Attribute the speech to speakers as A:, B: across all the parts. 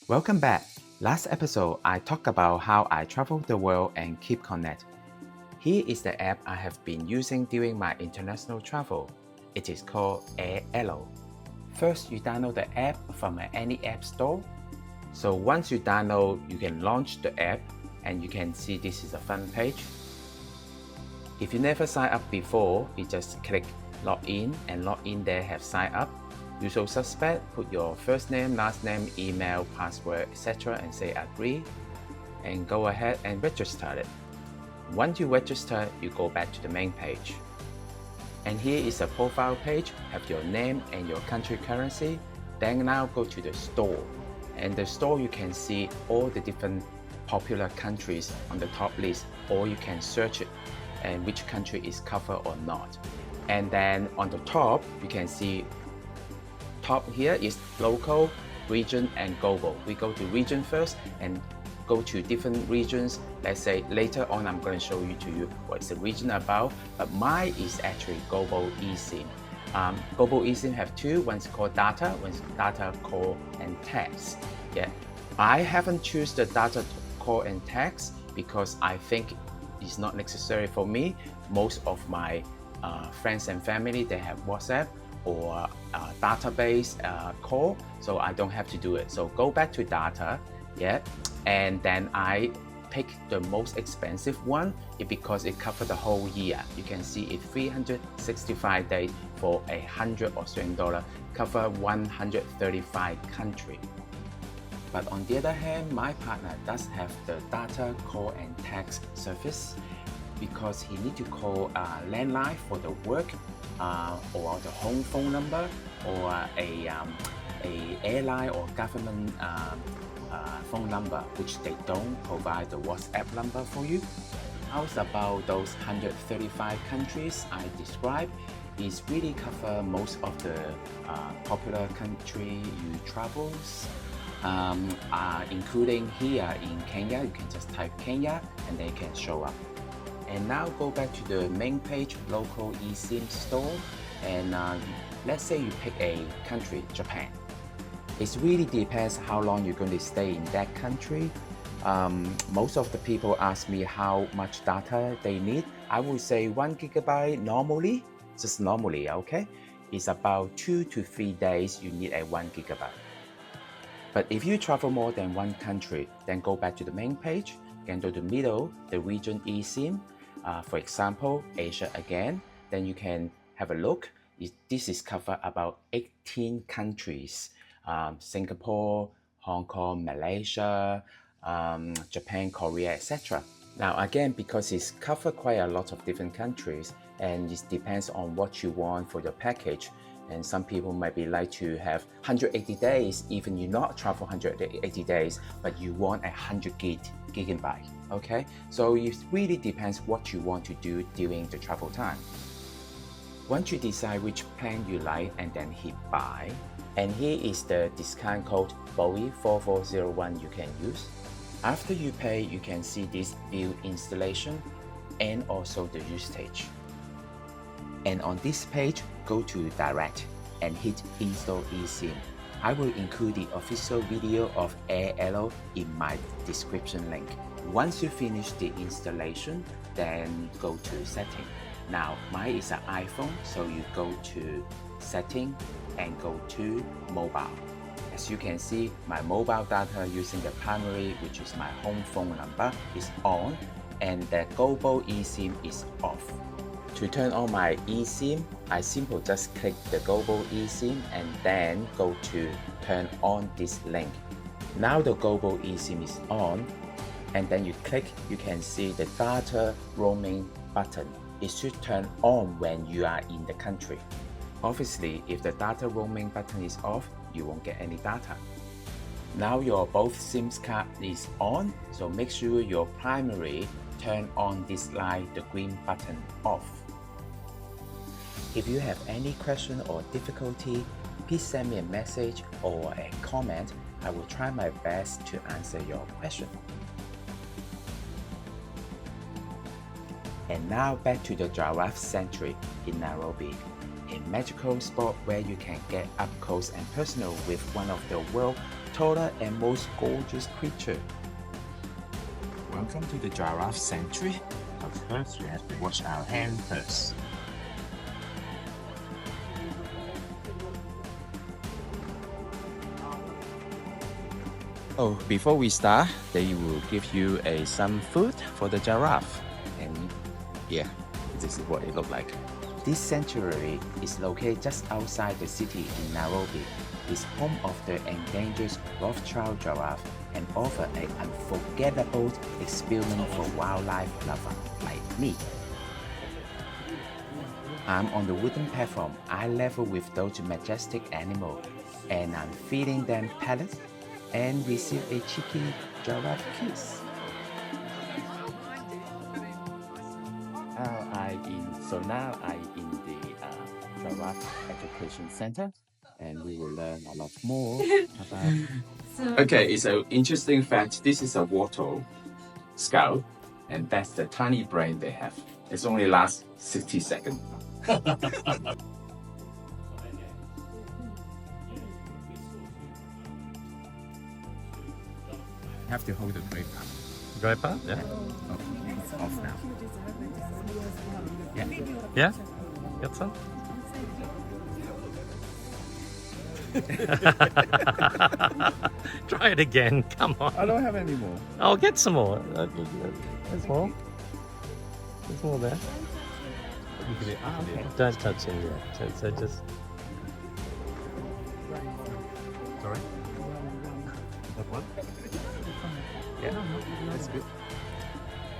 A: Welcome back. Last episode, I talked about how I travel the world and keep connect. Here is the app I have been using during my international travel. It is called Airalo. First, you download the app from any app store. So once you download, you can launch the app and you can see this is a front page. If you never signed up before, you just click login and login there have signed up. Usual suspect, put your first name, last name, email, password, etc. and say agree and go ahead and register it. Once you register, you go back to the main page. And here is a profile page, have your name and your country currency. Then now go to the store. And the store you can see all the different popular countries on the top list, or you can search it and which country is covered or not. And then on the top, you can see top here is local, region, and global. We go to region first and go to different regions. Let's say later on I'm going to show you what is the region about, but mine is actually global eSIM. Global eSIM have two, one's called data, one's data, call, and text. Yeah, I haven't choose the data, call, and text because I think it's not necessary for me. Most of my friends and family, they have WhatsApp or database call, so I don't have to do it. So go back to data, yeah, and then I pick the most expensive one because it covers the whole year. You can see it 365 days for $100 cover 135 countries. But on the other hand, my partner does have the data, call, and text service because he need to call a landline for the work or the home phone number or a airline or government phone number, which they don't provide the WhatsApp number for you. How's about those 135 countries I described? Is really cover most of the popular country you travels, including here in Kenya. You can just type Kenya and they can show up. And now go back to the main page, local eSIM store, and let's say you pick a country, Japan. It really depends how long you're going to stay in that country. Most of the people ask me how much data they need. I would say 1 gigabyte normally, just normally, okay? It's about 2 to 3 days you need a 1 gigabyte. But if you travel more than one country, then go back to the main page, and go to the middle, the region eSIM. For example, Asia again, then you can have a look. This is cover about 18 countries, Singapore, Hong Kong, Malaysia, Japan, Korea, etc. Now again, because it's cover quite a lot of different countries and it depends on what you want for your package. And some people might be like to have 180 days, even you not travel 180 days, but you want 100 gigabyte, okay? So it really depends what you want to do during the travel time. Once you decide which plan you like and then hit buy, and here is the discount code BOWY4401 you can use. After you pay, you can see this view installation and also the usage. And on this page, go to Direct and hit Install eSIM. I will include the official video of Airalo in my description link. Once you finish the installation, then go to Setting. Now, mine is an iPhone, so you go to Setting and go to Mobile. As you can see, my mobile data using the primary, which is my home phone number, is on, and the global eSIM is off. To turn on my eSIM, I simply just click the global eSIM and then go to turn on this link. Now the global eSIM is on, and then you click, you can see the data roaming button. It should turn on when you are in the country. Obviously, if the data roaming button is off, you won't get any data. Now your both SIMs card is on, so make sure your primary turn on this light, the green button off. If you have any question or difficulty, please send me a message or a comment. I will try my best to answer your question. And now back to the Giraffe Sanctuary in Nairobi, a magical spot where you can get up close and personal with one of the world's taller and most gorgeous creature. Welcome to the Giraffe Sanctuary.
B: But first, we have to wash our hands first.
A: Oh, before we start, they will give you some food for the giraffe. And yeah, this is what it looks like. This sanctuary is located just outside the city in Nairobi. It's home of the endangered Rothschild giraffe and offer an unforgettable experience for wildlife lovers like me. I'm on the wooden platform, eye level with those majestic animals, and I'm feeding them pellets and receive a cheeky giraffe kiss. Now I in the Giraffe Education Center, and we will learn a lot more about. Okay, it's an interesting fact. This is a wattle skull, and that's the tiny brain they have. It only lasts 60 seconds. Have to hold the grape up.
B: Grape up? Yeah.
A: Oh, off now. Yeah.
B: Yeah? Get some? Try it again. Come on.
A: I don't have any more.
B: I'll get some more. There's more. There's more there.
A: Okay.
B: Don't touch him yet. So just. Sorry? That one? Yeah, that's good.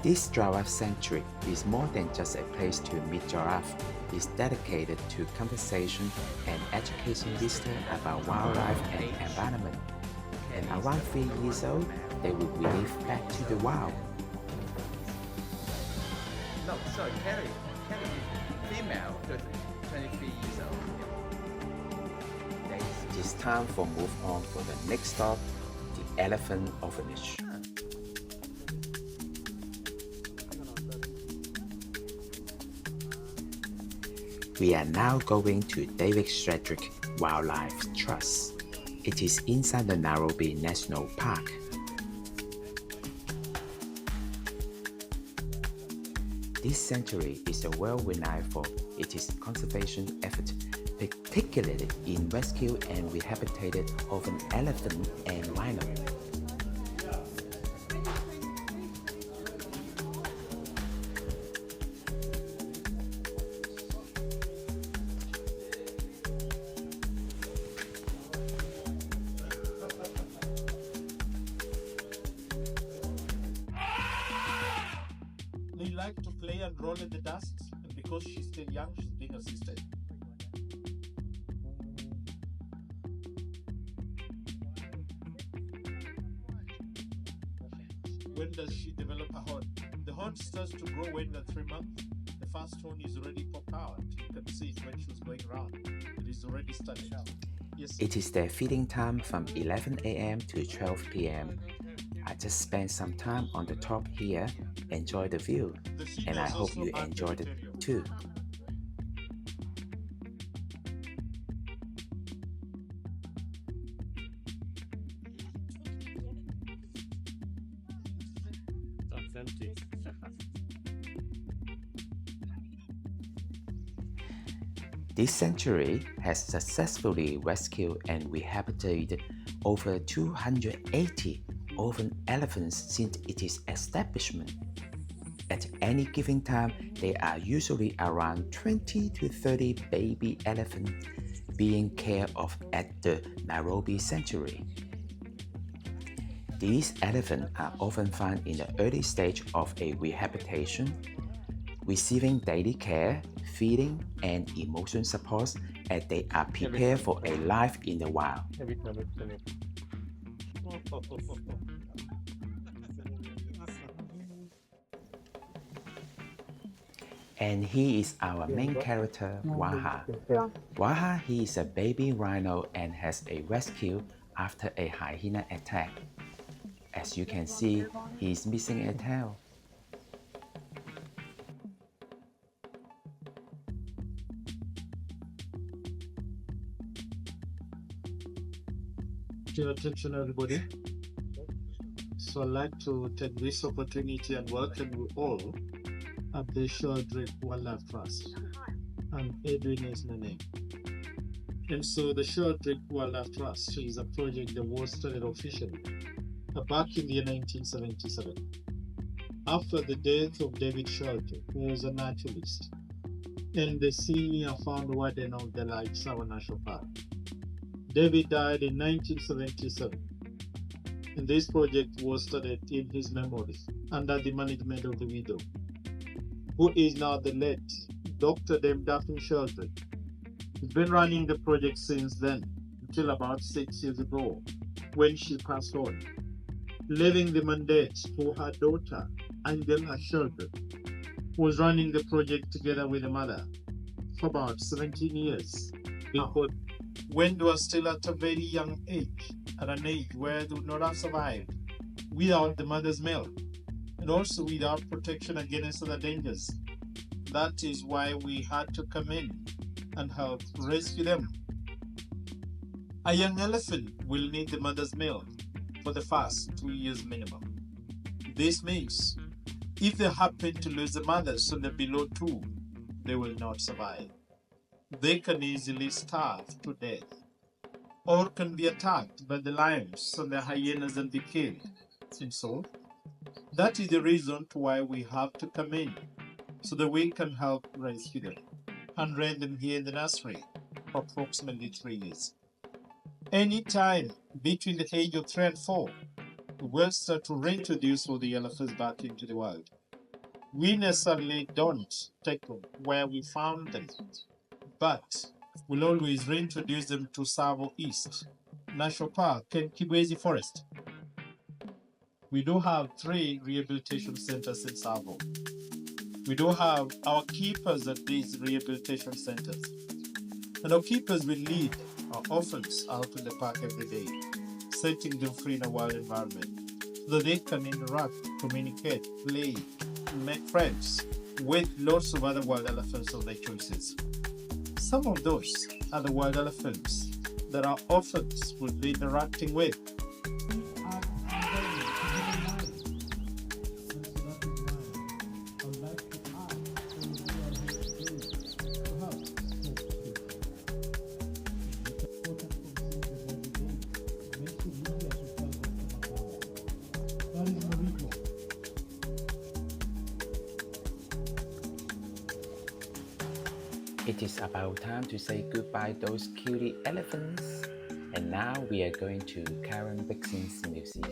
A: This giraffe sanctuary is more than just a place to meet giraffe. It's dedicated to conversation and educating visitors about wildlife and environment. And around 3 years old, they will be released back to the wild. No, sorry, Kelly, female, 23 years old. It's time for move on for the next stop, the elephant orphanage. We are now going to David Shedrick Wildlife Trust. It is inside the Nairobi National Park. This sanctuary is well renowned for its conservation efforts, particularly in rescue and rehabilitated orphan elephant and rhino.
C: They like to play and roll in the dust, and because she's still young, she's being assisted. When does she develop a horn? The horn starts to grow when they're 3 months. The first horn is already popped out. You can see it when she was going around. It is already started. Yes.
A: It is their feeding time from 11 a.m. to 12 p.m. I just spent some time on the top here, enjoy the view, and I hope you enjoyed it too.
B: That's empty.
A: This sanctuary has successfully rescued and rehabilitated over 280 orphan elephants since its establishment. At any given time, there are usually around 20 to 30 baby elephants being cared of at the Nairobi Sanctuary. These elephants are often found in the early stage of a rehabilitation, receiving daily care, feeding, and emotional support as they are prepared for a life in the wild. And he is our main character, Waha. Waha, he is a baby rhino and has a rescue after a hyena attack. As you can see, he is missing a tail.
C: To your attention, everybody. So I'd like to take this opportunity and welcome you all at the Sheldrake Wildlife Trust. And Edwin is my name. And so the Sheldrake Wildlife Trust is a project that was started officially back in the year 1977. After the death of David Sheldrake, who was a naturalist and the senior founder warden of the Lake National Park. David died in 1977, and this project was started in his memory under the management of the widow, who is now the late Dr. Daphne Sheldrake. He's been running the project since then, until about 6 years ago, when she passed on, leaving the mandate to her daughter, Angela Sheldrake, who was running the project together with the mother for about 17 years. When they were still at a very young age, at an age where they would not have survived without the mother's milk, and also without protection against other dangers. That is why we had to come in and help rescue them. A young elephant will need the mother's milk for the first 2 years minimum. This means if they happen to lose the mother so they're below 2, they will not survive. They can easily starve to death, or can be attacked by the lions and the hyenas and be killed. And so, that is the reason why we have to come in, so that we can help rescue them and raise them here in the nursery for approximately 3 years. Any time between the age of 3 and 4, we will start to reintroduce all the elephants back into the wild. We necessarily don't take them where we found them, but we'll always reintroduce them to Tsavo East National Park and Kibwezi Forest. We do have 3 rehabilitation centers in Tsavo. We do have our keepers at these rehabilitation centers. And our keepers will lead our orphans out in the park every day, setting them free in a wild environment so that they can interact, communicate, play, make friends with lots of other wild elephants of their choices. Some of those are the wild elephants that our orphans will be interacting with.
A: It is about time to say goodbye to those cutie elephants. And now we are going to Karen Blixen's museum.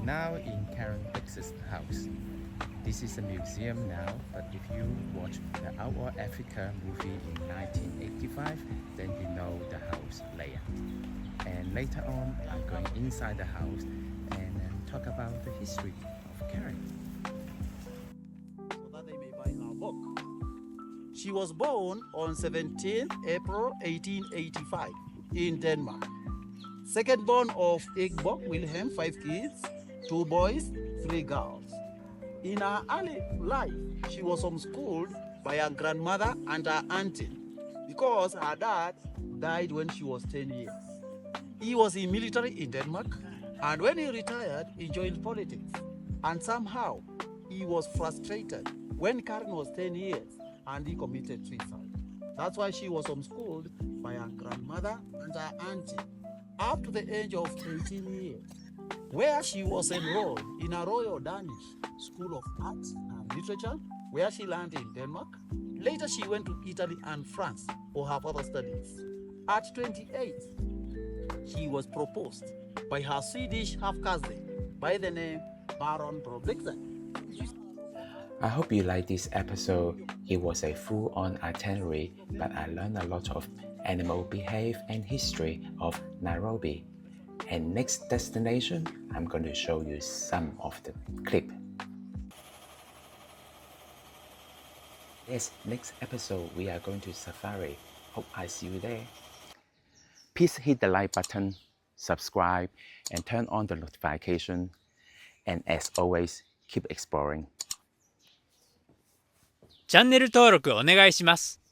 A: Now in Karen Blixen's house. This is a museum now, but if you watch the Out of Africa movie in 1985, then you know the house layout. And later on, I'm going inside the house and talk about the history of Karen.
D: So that they may buy her book. She was born on 17th April 1885 in Denmark. Second born of Egbok Wilhelm, 5 kids, 2 boys, 3 girls. In her early life, she was homeschooled by her grandmother and her auntie because her dad died when she was 10 years. He was in military in Denmark, and when he retired, he joined politics. And somehow, he was frustrated when Karen was 10 years and he committed suicide. That's why she was homeschooled by her grandmother and her auntie up to the age of 18 years, where she was enrolled in a Royal Danish School of Arts and Literature, where she learned in Denmark, Later, she went to Italy and France for her further studies. At 28, she was proposed by her Swedish half-cousin by the name Baron Blixen.
A: I hope you liked this episode. It was a full-on itinerary, but I learned a lot of animal behavior and history of Nairobi. And next destination, I'm going to show you some of the clip. Yes, next episode we are going to safari. Hope I see you there. Please hit the like button, subscribe, and turn on the notification. And as always, keep exploring.
E: チャンネル登録お願いします。